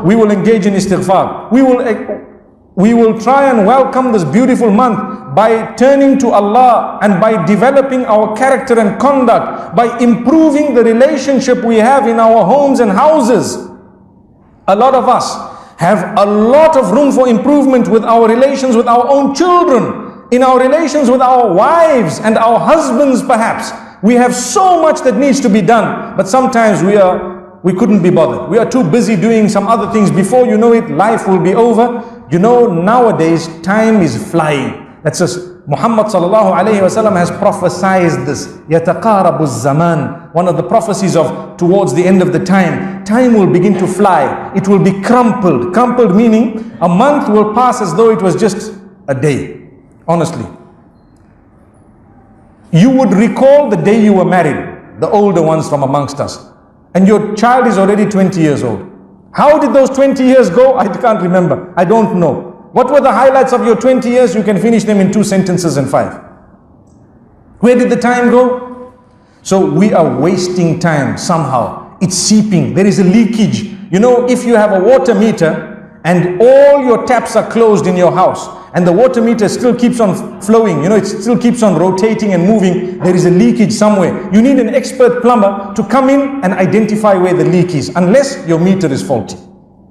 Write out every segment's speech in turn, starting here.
we will engage in istighfar. We will try and welcome this beautiful month by turning to Allah and by developing our character and conduct, by improving the relationship we have in our homes and houses. A lot of us have a lot of room for improvement with our relations with our own children, in our relations with our wives and our husbands perhaps. We have so much that needs to be done, but sometimes we couldn't be bothered. We are too busy doing some other things. Before you know it, life will be over. You know, nowadays time is flying. That's just Muhammad sallallahu alayhi wasallam has prophesied this. Yataqarabu zaman. One of the prophecies of towards the end of the time will begin to fly. It will be crumpled. Crumpled meaning a month will pass as though it was just a day. Honestly. You would recall the day you were married, the older ones from amongst us, and your child is already 20 years old. How did those 20 years go? I can't remember. I don't know. What were the highlights of your 20 years? You can finish them in 2 sentences and 5. Where did the time go? So we are wasting time somehow. It's seeping. There is a leakage. You know, if you have a water meter and all your taps are closed in your house and the water meter still keeps on flowing, you know, it still keeps on rotating and moving, there is a leakage somewhere. You need an expert plumber to come in and identify where the leak is, unless your meter is faulty.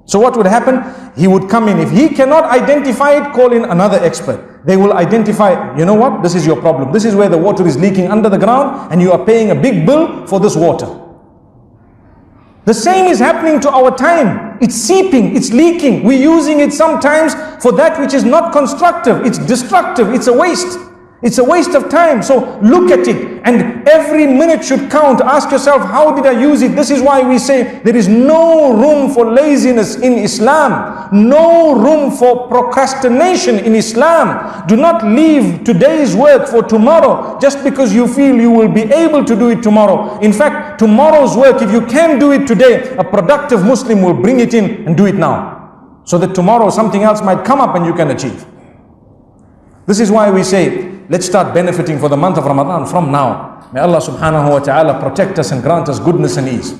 So what would happen? He would come in. If he cannot identify it, call in another expert. They will identify, you know what, this is your problem. This is where the water is leaking under the ground and you are paying a big bill for this water. The same is happening to our time. It's seeping, it's leaking. We're using it sometimes for that which is not constructive. It's destructive, it's a waste. It's a waste of time. So look at it, and every minute should count. Ask yourself, how did I use it? This is why we say there is no room for laziness in Islam. No room for procrastination in Islam. Do not leave today's work for tomorrow just because you feel you will be able to do it tomorrow. In fact, tomorrow's work, if you can do it today, a productive Muslim will bring it in and do it now, so that tomorrow something else might come up and you can achieve. This is why we say, let's start benefiting for the month of Ramadan from now. May Allah subhanahu wa ta'ala protect us and grant us goodness and ease.